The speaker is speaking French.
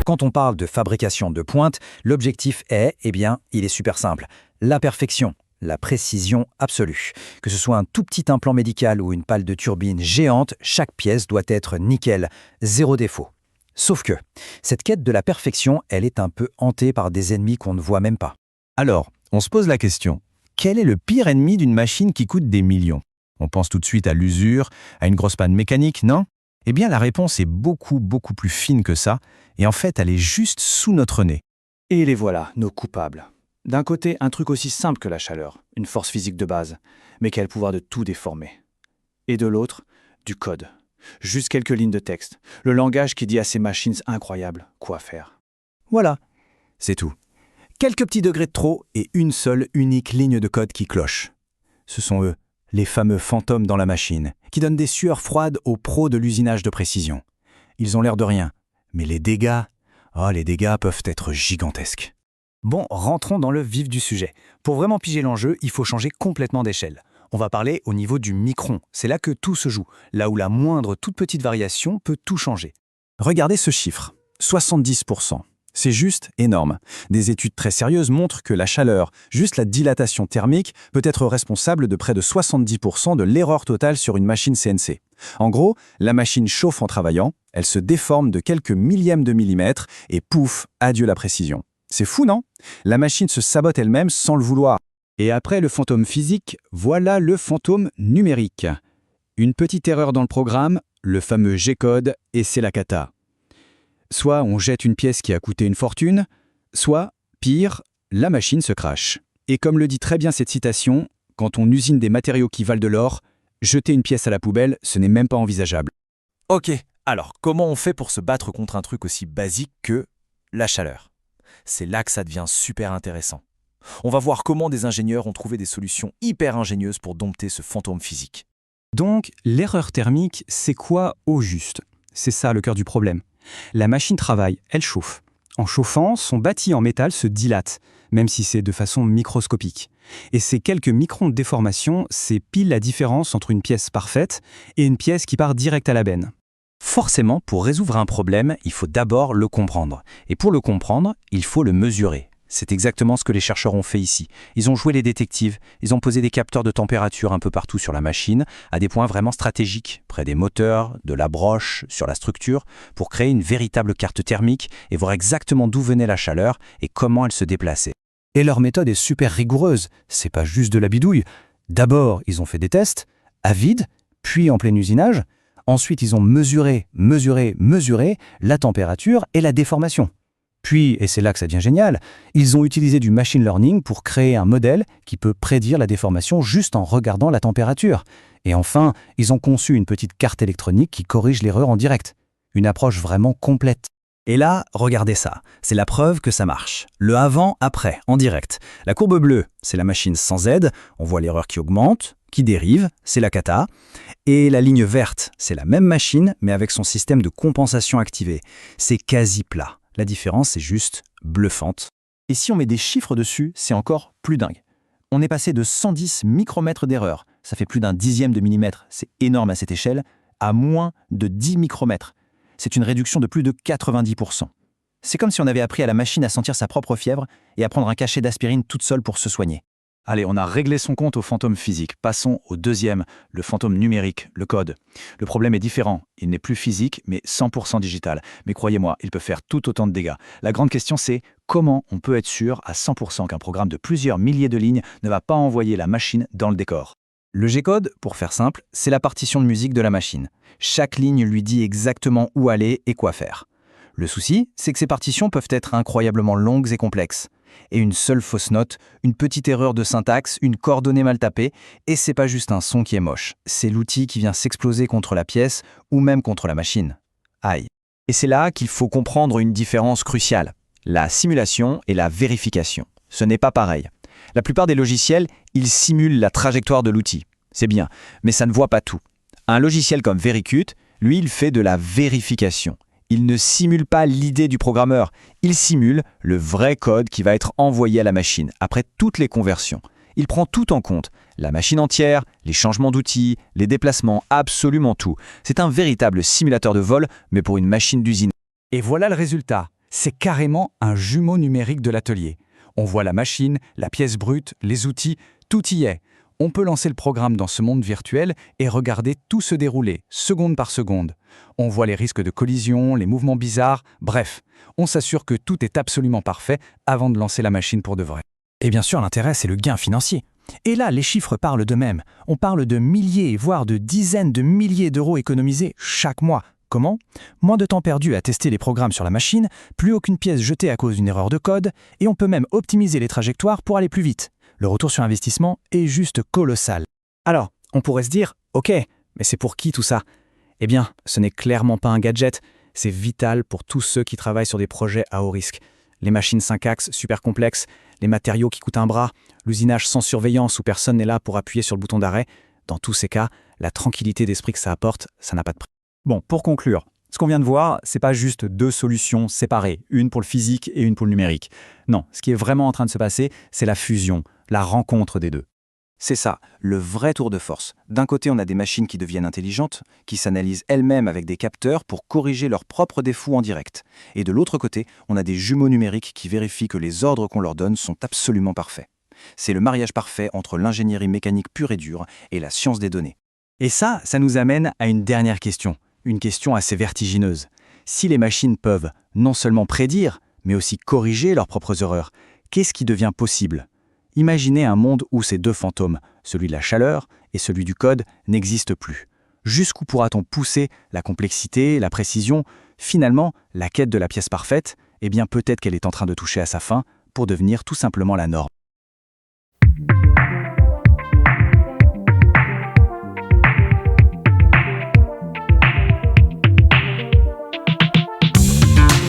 Quand on parle de fabrication de pointe, l'objectif est, il est super simple. La perfection, la précision absolue. Que ce soit un tout petit implant médical ou une pale de turbine géante, chaque pièce doit être nickel, zéro défaut. Sauf que, cette quête de la perfection, elle est un peu hantée par des ennemis qu'on ne voit même pas. Alors, on se pose la question, quel est le pire ennemi d'une machine qui coûte des millions? On pense tout de suite à l'usure, à une grosse panne mécanique, non? Eh bien, la réponse est beaucoup plus fine que ça, et en fait, elle est juste sous notre nez. Et les voilà, nos coupables. D'un côté, un truc aussi simple que la chaleur, une force physique de base, mais qui a le pouvoir de tout déformer. Et de l'autre, du code. Juste quelques lignes de texte. Le langage qui dit à ces machines incroyables quoi faire. Voilà, c'est tout. Quelques petits degrés de trop et une seule unique ligne de code qui cloche. Ce sont eux, les fameux fantômes dans la machine, qui donnent des sueurs froides aux pros de l'usinage de précision. Ils ont l'air de rien, mais les dégâts peuvent être gigantesques. Bon, rentrons dans le vif du sujet. Pour vraiment piger l'enjeu, il faut changer complètement d'échelle. On va parler au niveau du micron. C'est là que tout se joue, là où la moindre toute petite variation peut tout changer. Regardez ce chiffre, 70%. C'est juste énorme. Des études très sérieuses montrent que la chaleur, juste la dilatation thermique, peut être responsable de près de 70% de l'erreur totale sur une machine CNC. En gros, la machine chauffe en travaillant, elle se déforme de quelques millièmes de millimètres et pouf, adieu la précision. C'est fou, non? La machine se sabote elle-même sans le vouloir. Et après le fantôme physique, voilà le fantôme numérique. Une petite erreur dans le programme, le fameux G-code, et c'est la cata. Soit on jette une pièce qui a coûté une fortune, soit, pire, la machine se crache. Et comme le dit très bien cette citation, quand on usine des matériaux qui valent de l'or, jeter une pièce à la poubelle, ce n'est même pas envisageable. Ok, alors comment on fait pour se battre contre un truc aussi basique que la chaleur? C'est là que ça devient super intéressant. On va voir comment des ingénieurs ont trouvé des solutions hyper ingénieuses pour dompter ce fantôme physique. Donc, l'erreur thermique, c'est quoi au juste? C'est ça le cœur du problème. La machine travaille, elle chauffe. En chauffant, son bâti en métal se dilate, même si c'est de façon microscopique. Et ces quelques microns de déformation, c'est pile la différence entre une pièce parfaite et une pièce qui part direct à la benne. Forcément, pour résoudre un problème, il faut d'abord le comprendre. Et pour le comprendre, il faut le mesurer. C'est exactement ce que les chercheurs ont fait ici. Ils ont joué les détectives, ils ont posé des capteurs de température un peu partout sur la machine, à des points vraiment stratégiques, près des moteurs, de la broche, sur la structure, pour créer une véritable carte thermique et voir exactement d'où venait la chaleur et comment elle se déplaçait. Et leur méthode est super rigoureuse, c'est pas juste de la bidouille. D'abord, ils ont fait des tests, à vide, puis en plein usinage. Ensuite, ils ont mesuré la température et la déformation. Puis, et c'est là que ça devient génial, ils ont utilisé du machine learning pour créer un modèle qui peut prédire la déformation juste en regardant la température. Et enfin, ils ont conçu une petite carte électronique qui corrige l'erreur en direct. Une approche vraiment complète. Et là, regardez ça, c'est la preuve que ça marche. Le avant-après, en direct. La courbe bleue, c'est la machine sans aide, on voit l'erreur qui augmente, qui dérive, c'est la cata. Et la ligne verte, c'est la même machine, mais avec son système de compensation activé. C'est quasi plat. La différence est juste bluffante. Et si on met des chiffres dessus, c'est encore plus dingue. On est passé de 110 micromètres d'erreur, ça fait plus d'un dixième de millimètre, c'est énorme à cette échelle, à moins de 10 micromètres. C'est une réduction de plus de 90%. C'est comme si on avait appris à la machine à sentir sa propre fièvre et à prendre un cachet d'aspirine toute seule pour se soigner. Allez, on a réglé son compte au fantôme physique. Passons au deuxième, le fantôme numérique, le code. Le problème est différent. Il n'est plus physique, mais 100% digital. Mais croyez-moi, il peut faire tout autant de dégâts. La grande question, c'est comment on peut être sûr à 100% qu'un programme de plusieurs milliers de lignes ne va pas envoyer la machine dans le décor? Le G-code, pour faire simple, c'est la partition de musique de la machine. Chaque ligne lui dit exactement où aller et quoi faire. Le souci, c'est que ces partitions peuvent être incroyablement longues et complexes. Et une seule fausse note, une petite erreur de syntaxe, une coordonnée mal tapée, et c'est pas juste un son qui est moche, c'est l'outil qui vient s'exploser contre la pièce ou même contre la machine. Aïe. Et c'est là qu'il faut comprendre une différence cruciale. La simulation et la vérification. Ce n'est pas pareil. La plupart des logiciels, ils simulent la trajectoire de l'outil. C'est bien, mais ça ne voit pas tout. Un logiciel comme Veryqt, lui, il fait de la vérification. Il ne simule pas l'idée du programmeur, il simule le vrai code qui va être envoyé à la machine après toutes les conversions. Il prend tout en compte, la machine entière, les changements d'outils, les déplacements, absolument tout. C'est un véritable simulateur de vol, mais pour une machine d'usine. Et voilà le résultat. C'est carrément un jumeau numérique de l'atelier. On voit la machine, la pièce brute, les outils, tout y est. On peut lancer le programme dans ce monde virtuel et regarder tout se dérouler, seconde par seconde. On voit les risques de collision, les mouvements bizarres, bref, on s'assure que tout est absolument parfait avant de lancer la machine pour de vrai. Et bien sûr, l'intérêt, c'est le gain financier. Et là, les chiffres parlent d'eux-mêmes. On parle de milliers, voire de dizaines de milliers d'euros économisés chaque mois. Comment ? Moins de temps perdu à tester les programmes sur la machine, plus aucune pièce jetée à cause d'une erreur de code, et on peut même optimiser les trajectoires pour aller plus vite. Le retour sur investissement est juste colossal. Alors, on pourrait se dire, ok, mais c'est pour qui tout ça ? Eh bien, ce n'est clairement pas un gadget, c'est vital pour tous ceux qui travaillent sur des projets à haut risque. Les machines 5 axes super complexes, les matériaux qui coûtent un bras, l'usinage sans surveillance où personne n'est là pour appuyer sur le bouton d'arrêt. Dans tous ces cas, la tranquillité d'esprit que ça apporte, ça n'a pas de prix. Bon, pour conclure, ce qu'on vient de voir, c'est pas juste deux solutions séparées, une pour le physique et une pour le numérique. Non, ce qui est vraiment en train de se passer, c'est la fusion, la rencontre des deux. C'est ça, le vrai tour de force. D'un côté, on a des machines qui deviennent intelligentes, qui s'analysent elles-mêmes avec des capteurs pour corriger leurs propres défauts en direct. Et de l'autre côté, on a des jumeaux numériques qui vérifient que les ordres qu'on leur donne sont absolument parfaits. C'est le mariage parfait entre l'ingénierie mécanique pure et dure et la science des données. Et ça nous amène à une dernière question. Une question assez vertigineuse. Si les machines peuvent non seulement prédire, mais aussi corriger leurs propres erreurs, qu'est-ce qui devient possible ? Imaginez un monde où ces deux fantômes, celui de la chaleur et celui du code, n'existent plus. Jusqu'où pourra-t-on pousser la complexité, la précision ? Finalement, la quête de la pièce parfaite, eh bien peut-être qu'elle est en train de toucher à sa fin pour devenir tout simplement la norme.